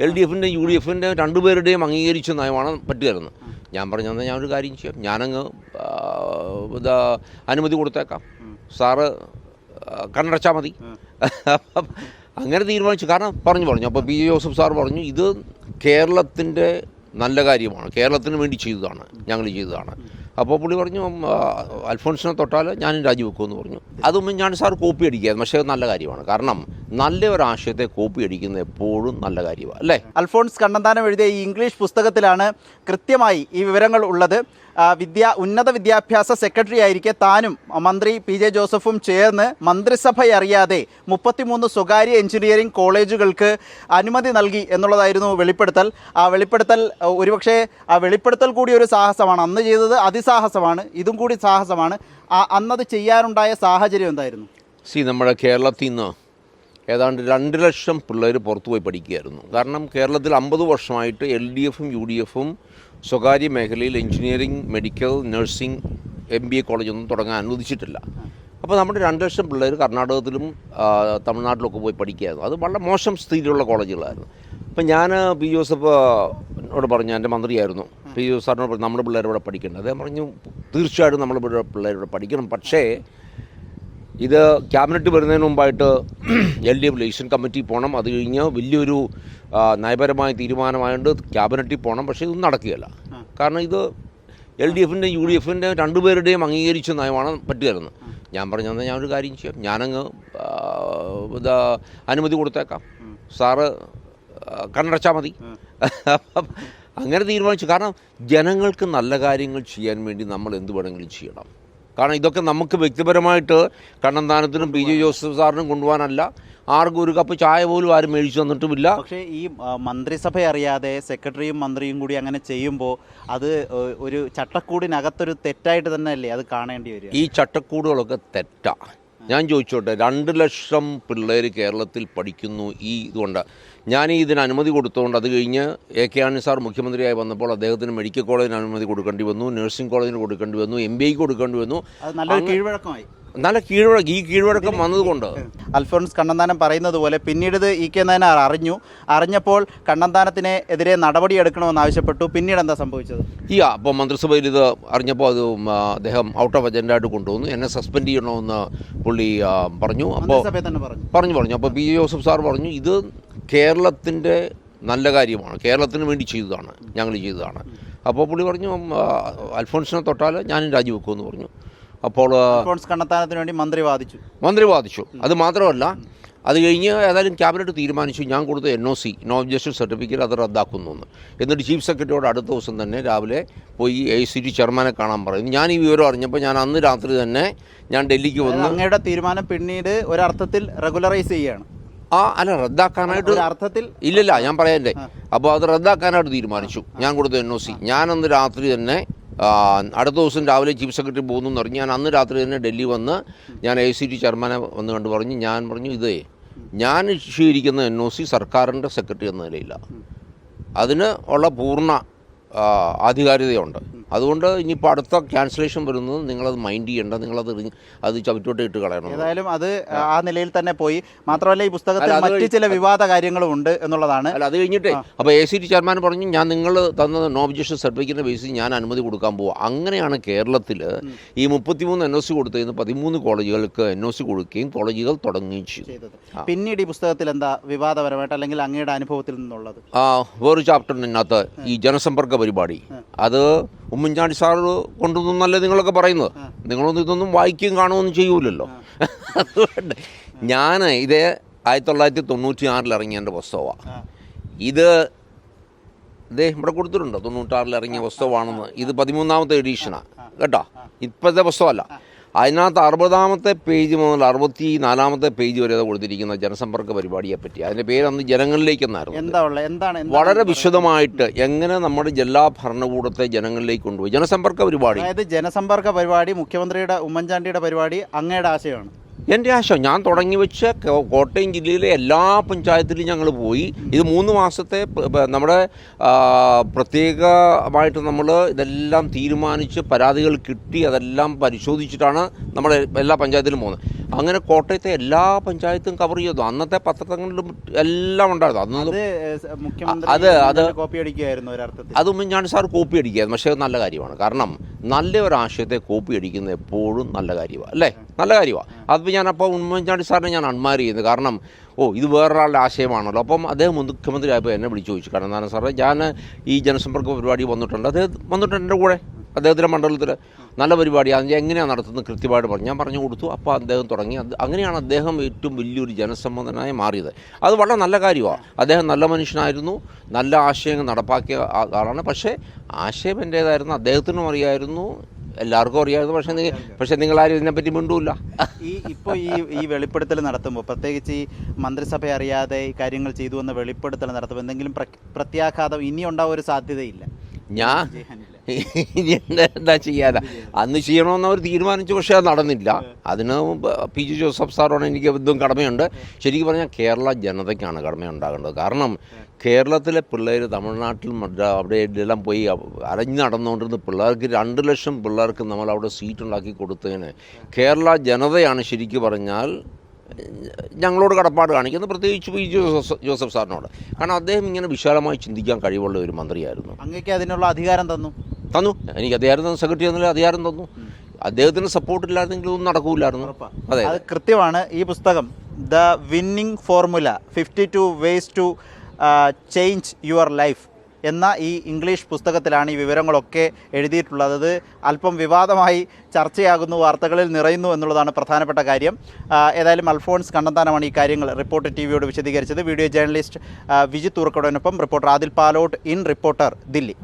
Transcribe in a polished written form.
LDF-ൻ്റെ UDF-ൻ്റെ രണ്ടുപേരുടെയും അംഗീകരിച്ച നയമാണ് പറ്റുകയായിരുന്നു. ഞാൻ പറഞ്ഞു തന്നാൽ ഞാനൊരു കാര്യം ചെയ്യാം, ഞാനങ്ങ് അനുമതി കൊടുത്തേക്കാം, സാറ് കണ്ണടച്ചാൽ മതി. അങ്ങനെ തീരുമാനിച്ചു. കാരണം പറഞ്ഞു അപ്പോൾ PJ ജോസഫ് സാർ പറഞ്ഞു ഇത് കേരളത്തിൻ്റെ നല്ല കാര്യമാണ്, കേരളത്തിന് വേണ്ടി ചെയ്തതാണ്, ഞങ്ങൾ ചെയ്തതാണ്. അപ്പോൾ പുള്ളി പറഞ്ഞു അൽഫോൺസിനെ തൊട്ടാൽ ഞാനും രാജിവെക്കുമെന്ന് പറഞ്ഞു. അത് ഉമ്മൻചാണ്ടി സാർ കോപ്പി അടിക്കുകയായിരുന്നു. പക്ഷേ അത് നല്ല കാര്യമാണ്. കാരണം നല്ല ഒരു ആശയത്തെ കോപ്പി അടിക്കുന്നത് എപ്പോഴും നല്ല കാര്യമാണ്, അല്ലേ? അൽഫോൺസ് കണ്ണന്താനം എഴുതിയ ഈ ഇംഗ്ലീഷ് പുസ്തകത്തിലാണ് കൃത്യമായി ഈ വിവരങ്ങൾ ഉള്ളത്. ഉന്നത വിദ്യാഭ്യാസ സെക്രട്ടറി ആയിരിക്കെ താനും മന്ത്രി PJ ജോസഫും ചേർന്ന് മന്ത്രിസഭയറിയാതെ 33 സ്വകാര്യ എഞ്ചിനീയറിംഗ് കോളേജുകൾക്ക് അനുമതി നൽകി എന്നുള്ളതായിരുന്നു വെളിപ്പെടുത്തൽ. ആ വെളിപ്പെടുത്തൽ ഒരുപക്ഷെ ആ വെളിപ്പെടുത്തൽ കൂടി ഒരു സാഹസമാണ്. അന്ന് ചെയ്തത് അതിസാഹസമാണ്, ഇതും കൂടി സാഹസമാണ്. അന്നത് ചെയ്യാനുണ്ടായ സാഹചര്യം എന്തായിരുന്നു? നമ്മുടെ കേരളത്തിൽ നിന്ന് ഏതാണ്ട് 2 ലക്ഷം പിള്ളേർ പുറത്തുപോയി പഠിക്കുകയായിരുന്നു. കാരണം കേരളത്തിൽ 50 വർഷമായിട്ട് LDF-ഉം UDF-ഉം സ്വകാര്യ മേഖലയിൽ എഞ്ചിനീയറിംഗ്, മെഡിക്കൽ, നഴ്സിംഗ്, MBA കോളേജൊന്നും തുടങ്ങാൻ അനുവദിച്ചിട്ടില്ല. അപ്പോൾ നമ്മുടെ 2 ലക്ഷം പിള്ളേർ കർണാടകത്തിലും തമിഴ്നാട്ടിലൊക്കെ പോയി പഠിക്കുകയായിരുന്നു. അത് വളരെ മോശം സ്ഥിതിയിലുള്ള കോളേജുകളായിരുന്നു. അപ്പം ഞാൻ PJ ജോസഫിനോട് പറഞ്ഞു, എൻ്റെ മന്ത്രിയായിരുന്നു, PJ ജോസഫ് സാറിനോട് പറഞ്ഞു നമ്മുടെ പിള്ളേരിവിടെ പഠിക്കേണ്ടത്. അദ്ദേഹം പറഞ്ഞു തീർച്ചയായിട്ടും നമ്മുടെ പിള്ളേരിവിടെ പഠിക്കണം, പക്ഷേ ഇത് ക്യാബിനറ്റ് വരുന്നതിന് മുമ്പായിട്ട് LDF ലേഷൻ കമ്മിറ്റി പോകണം, അത് കഴിഞ്ഞ് വലിയൊരു നയപരമായ തീരുമാനമായതുകൊണ്ട് ക്യാബിനറ്റിൽ പോകണം. പക്ഷേ ഇതൊന്നും നടക്കുകയില്ല. കാരണം ഇത് LDF-ൻ്റെ UDF-ൻ്റെ രണ്ടുപേരുടെയും അംഗീകരിച്ച നയമാണ് പറ്റുകയായിരുന്നു. ഞാൻ പറഞ്ഞു തന്നാൽ ഞാനൊരു കാര്യം ചെയ്യാം, ഞാനങ്ങ് അനുമതി കൊടുത്തേക്കാം, സാറ് കണ്ണടച്ചാൽ മതി. അങ്ങനെ തീരുമാനിച്ചു. കാരണം ജനങ്ങൾക്ക് നല്ല കാര്യങ്ങൾ ചെയ്യാൻ വേണ്ടി നമ്മൾ എന്ത് വേണമെങ്കിലും ചെയ്യണം. കാരണം ഇതൊക്കെ നമുക്ക് വ്യക്തിപരമായിട്ട് കണ്ണന്താനത്തിനും PJ ജോസഫ് സാറിനും കൊണ്ടുപോകാനല്ല, ആർക്കും ഒരു കപ്പ് ചായ പോലും ആരും മേടിച്ചു തന്നിട്ടുമില്ല. പക്ഷേ ഈ മന്ത്രിസഭ അറിയാതെ സെക്രട്ടറിയും മന്ത്രിയും കൂടി അങ്ങനെ ചെയ്യുമ്പോൾ അത് ഒരു ചട്ടക്കൂടിനകത്തൊരു തെറ്റായിട്ട് തന്നെ അല്ലേ അത് കാണേണ്ടി വരും? ഈ ചട്ടക്കൂടുകളൊക്കെ തെറ്റാണ്. ഞാൻ ചോദിച്ചോട്ടെ, 2 ലക്ഷം പിള്ളേർ കേരളത്തിൽ പഠിക്കുന്നു ഈ ഇതുകൊണ്ട്. ഞാൻ ഇതിന് അനുമതി കൊടുത്തുകൊണ്ട് അത് കഴിഞ്ഞ് AK ആന്റണി സാർ മുഖ്യമന്ത്രിയായി വന്നപ്പോൾ അദ്ദേഹത്തിന് മെഡിക്കൽ കോളേജിന് അനുമതി കൊടുക്കേണ്ടി വന്നു, നഴ്സിംഗ് കോളേജിന് കൊടുക്കേണ്ടി വന്നു, MBAക്ക് കൊടുക്കേണ്ടി വന്നു. നല്ലൊരു കീഴ്വഴക്കമായി. നല്ല ഈ കീഴ്വഴക്കം വന്നതുകൊണ്ട് അൽഫോൺസ് കണ്ണന്താനം പറയുന്നത് പോലെ പിന്നീട് ഇത് EK നായനാർ അറിഞ്ഞപ്പോൾ കണ്ണന്താനത്തിന് എതിരെ നടപടിയെടുക്കണമെന്ന് ആവശ്യപ്പെട്ടു. പിന്നീട് എന്താ സംഭവിച്ചത്? അപ്പോൾ മന്ത്രിസഭയിൽ ഇത് അറിഞ്ഞപ്പോൾ അത് അദ്ദേഹം ഔട്ട് ഓഫ് അജണ്ടയായിട്ട് കൊണ്ടുവന്നു. എന്നെ സസ്പെൻഡ് ചെയ്യണമെന്ന് പുള്ളി പറഞ്ഞു. അപ്പോൾ പറഞ്ഞു അപ്പോൾ PJ ജോസഫ് സാർ പറഞ്ഞു ഇത് കേരളത്തിൻ്റെ നല്ല കാര്യമാണ്, കേരളത്തിന് വേണ്ടി ചെയ്തതാണ്, ഞങ്ങൾ ചെയ്തതാണ്. അപ്പോൾ പുള്ളി പറഞ്ഞു അൽഫോൺസിനെ തൊട്ടാൽ ഞാനും രാജിവെക്കുമെന്ന് പറഞ്ഞു. അപ്പോൾ അൽഫോൺസ് കണ്ണന്താനത്തിന് വേണ്ടി മന്ത്രി വാദിച്ചു. അത് മാത്രമല്ല, അത് കഴിഞ്ഞ് ഏതായാലും ക്യാബിനറ്റ് തീരുമാനിച്ചു ഞാൻ കൊടുത്ത NOC, നോ ഒബ്ജക്ഷൻ സർട്ടിഫിക്കറ്റ്, അത് റദ്ദാക്കുന്നു എന്ന്. എന്നിട്ട് ചീഫ് സെക്രട്ടറിയോട് അടുത്ത ദിവസം തന്നെ രാവിലെ പോയി AICT ചെയർമാനെ കാണാൻ പറയുന്നു. ഞാൻ ഈ വിവരം അറിഞ്ഞപ്പോൾ ഞാൻ അന്ന് രാത്രി തന്നെ ഞാൻ ഡൽഹിക്ക് വന്നു. അങ്ങയുടെ തീരുമാനം പിന്നീട് ഒരർത്ഥത്തിൽ റെഗുലറൈസ് ചെയ്യുകയാണ്. അല്ല, റദ്ദാക്കാനായിട്ട് അർത്ഥത്തിൽ ഇല്ലല്ല, ഞാൻ പറയണ്ടേ. അപ്പോൾ അത് റദ്ദാക്കാനായിട്ട് തീരുമാനിച്ചു ഞാൻ കൊടുത്ത NOC. ഞാനന്ന് രാത്രി തന്നെ അടുത്ത ദിവസം രാവിലെ ചീഫ് സെക്രട്ടറി പോകുന്നു എന്ന് പറഞ്ഞ് ഞാൻ അന്ന് രാത്രി തന്നെ ഡൽഹി വന്ന് ഞാൻ AICT ചെയർമാനെ വന്ന് കണ്ട് പറഞ്ഞു, ഞാൻ പറഞ്ഞു ഇതേ ഞാൻ ഇഷ്യൂ ചെയ്തിരിക്കുന്ന NOC സർക്കാരിൻ്റെ സെക്രട്ടറി എന്ന നിലയില്ല, അതിന് ഉള്ള പൂർണ്ണ ആധികാരികതയുണ്ട്. അതുകൊണ്ട് ഇനിയിപ്പോൾ അടുത്ത ക്യാൻസലേഷൻ വരുന്നത് നിങ്ങളത് മൈൻഡ് ചെയ്യേണ്ട, അത് ചവിറ്റോട്ട് ഇട്ട് കളയണം. ഏതായാലും അത് ആ നിലയിൽ തന്നെ പോയി. മാത്രമല്ല ഈ പുസ്തകത്തിൽ മറ്റ് ചില വിവാദ കാര്യങ്ങളും ഉണ്ട് എന്നുള്ളതാണ്. അല്ല, അത് കഴിഞ്ഞിട്ടേ അപ്പോൾ AICT ചെയർമാൻ പറഞ്ഞു ഞാൻ നിങ്ങൾ തന്ന നോ ഒബ്ജക്ഷൻ സർട്ടിഫിക്കറ്റിൻ്റെ ബേസിൽ ഞാൻ അനുമതി കൊടുക്കാൻ പോവുക. അങ്ങനെയാണ് കേരളത്തിൽ ഈ 33 NOC കൊടുത്തതിന് 13 കോളേജുകൾക്ക് NOC കൊടുക്കുകയും കോളേജുകൾ തുടങ്ങുകയും ചെയ്തു. പിന്നീട് ഈ പുസ്തകത്തിൽ എന്താ വിവാദപരമായിട്ട് അല്ലെങ്കിൽ അങ്ങയുടെ അനുഭവത്തിൽ നിന്നുള്ളത്? വേറൊരു ചാപ്റ്ററിനകത്ത് ഈ ജനസമ്പർക്ക പരിപാടി, അത് ഉമ്മൻചാണ്ടി സാർ കൊണ്ടുവന്നല്ലേ നിങ്ങളൊക്കെ പറയുന്നത്. നിങ്ങളൊന്നും ഇതൊന്നും വായിക്കുകയും കാണുകയൊന്നും ചെയ്യൂലല്ലോ. അതുകൊണ്ട് ഞാൻ ഇത് 1996 ഇറങ്ങിയ എൻ്റെ പുസ്തകമാണ്. ഇതേ ഇവിടെ കൊടുത്തിട്ടുണ്ട്, 96 ഇറങ്ങിയ പുസ്തകമാണെന്ന്. ഇത് 13ാമത്തെ എഡീഷനാണ് കേട്ടോ, ഇപ്പോഴത്തെ പുസ്തകമല്ല. അതിനകത്ത് 60ാമത്തെ പേജ് മുതൽ 64ാമത്തെ പേജ് വരെ കൊടുത്തിരിക്കുന്ന ജനസമ്പർക്ക പരിപാടിയെപ്പറ്റി. അതിൻ്റെ പേര് അന്ന് ജനങ്ങളിലേക്കെന്നായിരുന്നു. വളരെ വിശദമായിട്ട് എങ്ങനെ നമ്മുടെ ജില്ലാ ഭരണകൂടത്തെ ജനങ്ങളിലേക്ക് കൊണ്ടുപോയി ജനസമ്പർക്ക പരിപാടി. അതായത് ജനസമ്പർക്ക പരിപാടി മുഖ്യമന്ത്രിയുടെ ഉമ്മൻചാണ്ടിയുടെ പരിപാടി അങ്ങയുടെ ആശയമാണ്. എൻ്റെ ആശയം ഞാൻ തുടങ്ങി വെച്ച കോട്ടയം ജില്ലയിലെ എല്ലാ പഞ്ചായത്തിലും ഞങ്ങൾ പോയി. ഇത് 3 മാസത്തെ നമ്മുടെ പ്രത്യേകമായിട്ട് നമ്മൾ ഇതെല്ലാം തീരുമാനിച്ച് പരാതികൾ കിട്ടി അതെല്ലാം പരിശോധിച്ചിട്ടാണ് നമ്മുടെ എല്ലാ പഞ്ചായത്തിലും പോകുന്നത്. അങ്ങനെ കോട്ടയത്തെ എല്ലാ പഞ്ചായത്തും കവർ ചെയ്തു. അന്നത്തെ പത്രങ്ങളിലും എല്ലാം ഉണ്ടായിരുന്നു. അന്ന് അത് കോപ്പി അടിക്കുകയായിരുന്നു ഒരർത്ഥത്തിൽ. അത് ഉമ്മൻചാണ്ടി സാർ കോപ്പി അടിക്കുകയായിരുന്നു. പക്ഷേ അത് നല്ല കാര്യമാണ്. കാരണം നല്ല ഒരു ആശയത്തെ കോപ്പി അടിക്കുന്നത് എപ്പോഴും നല്ല കാര്യമാണ്, അല്ലേ? നല്ല കാര്യമാണ്. അത് ഞാനപ്പോൾ ഉമ്മൻചാണ്ടി സാറിനെ ഞാൻ അഡ്മയർ ചെയ്യുന്നത്. കാരണം ഇത് വേറൊരാളുടെ ആശയമാണല്ലോ. അപ്പം അദ്ദേഹം മുഖ്യമന്ത്രി ആയപ്പോൾ എന്നെ വിളിച്ചു ചോദിച്ചു, കണ്ണന്താനം സാറേ, ഞാൻ ഈ ജനസമ്പർക്ക പരിപാടി വന്നിട്ടുണ്ട്, അദ്ദേഹം വന്നിട്ടുണ്ട് എൻ്റെ കൂടെ, അദ്ദേഹത്തിൻ്റെ മണ്ഡലത്തിൽ നല്ല പരിപാടി, അതിൻ്റെ എങ്ങനെയാണ് നടത്തുന്നത് കൃത്യമായിട്ട് പറഞ്ഞു. ഞാൻ പറഞ്ഞു കൊടുത്തു. അപ്പോൾ അദ്ദേഹം തുടങ്ങി. അങ്ങനെയാണ് അദ്ദേഹം ഏറ്റവും വലിയൊരു ജനസമ്മതനായി മാറിയത്. അത് വളരെ നല്ല കാര്യമാണ്. അദ്ദേഹം നല്ല മനുഷ്യനായിരുന്നു, നല്ല ആശയങ്ങൾ നടപ്പാക്കിയ ആളാണ്. പക്ഷേ ആശയം എൻ്റേതായിരുന്നു, അദ്ദേഹത്തിനും അറിയായിരുന്നു, എല്ലാവർക്കും അറിയാമായിരുന്നു. പക്ഷേ നിങ്ങളാരും ഇതിനെപ്പറ്റി മിണ്ടൂല്ല. ഇപ്പോൾ ഈ വെളിപ്പെടുത്തൽ നടത്തുമ്പോൾ, പ്രത്യേകിച്ച് ഈ മന്ത്രിസഭ അറിയാതെ കാര്യങ്ങൾ ചെയ്തു എന്ന വെളിപ്പെടുത്തൽ നടത്തുമ്പോൾ എന്തെങ്കിലും പ്രത്യാഘാതം ഇനി ഉണ്ടാവാൻ ഒരു സാധ്യതയില്ല? ഞാൻ ഇനി എന്താ ചെയ്യാനാ? അന്ന് ചെയ്യണമെന്ന് അവർ തീരുമാനിച്ചു, പക്ഷേ അത് നടന്നില്ല. അതിന് പി.ജെ. ജോസഫ് സാറോട് എനിക്ക് ഇതും കടമയുണ്ട്. ശരിക്കും പറഞ്ഞാൽ കേരള ജനതയ്ക്കാണ് കടമയുണ്ടാകേണ്ടത്. കാരണം കേരളത്തിലെ പിള്ളേർ തമിഴ്നാട്ടിൽ അവിടെ എല്ലാം പോയി അലഞ്ഞു നടന്നുകൊണ്ടിരുന്ന പിള്ളേർക്ക് 2 ലക്ഷം പിള്ളേർക്ക് നമ്മളവിടെ സീറ്റുണ്ടാക്കി കൊടുത്തതിന് കേരള ജനതയാണ് ശരിക്കും പറഞ്ഞാൽ ഞങ്ങളോട് കടപ്പാട് കാണിക്കുന്നത്, പ്രത്യേകിച്ച് പി.ജെ. ജോസഫ് സാറിനോട്. കാരണം അദ്ദേഹം ഇങ്ങനെ വിശാലമായി ചിന്തിക്കാൻ കഴിവുള്ള ഒരു മന്ത്രിയായിരുന്നു. അങ്ങേക്ക് അതിനുള്ള അധികാരം തന്നു. എനിക്ക് അധികാരം തന്നു, സെക്രട്ടറി എന്നുള്ള അധികാരം തന്നു. അദ്ദേഹത്തിന് സപ്പോർട്ടില്ലായിരുന്നെങ്കിൽ ഒന്നും നടക്കൂലായിരുന്നു. അതെ, അത് കൃത്യമാണ്. ഈ പുസ്തകം the winning formula 52 ways to change your life എന്ന ഈ ഇംഗ്ലീഷ് പുസ്തകത്തിലാണ് ഈ വിവരങ്ങളൊക്കെ എഴുതിയിട്ടുള്ളത്. അത് അല്പം വിവാദമായി ചർച്ചയാകുന്നു, വാർത്തകളിൽ നിറയുന്നു എന്നുള്ളതാണ് പ്രധാനപ്പെട്ട കാര്യം. ഏതായാലും അൽഫോൺസ് കണ്ണന്താനമാണ് ഈ കാര്യങ്ങൾ റിപ്പോർട്ടർ ടിവിയോട് വിശദീകരിച്ചത്. വീഡിയോ ജേർണലിസ്റ്റ് വിജിത്ത് ഊർക്കടോടൊപ്പം reporter Adil Palott, in reporter, Delhi.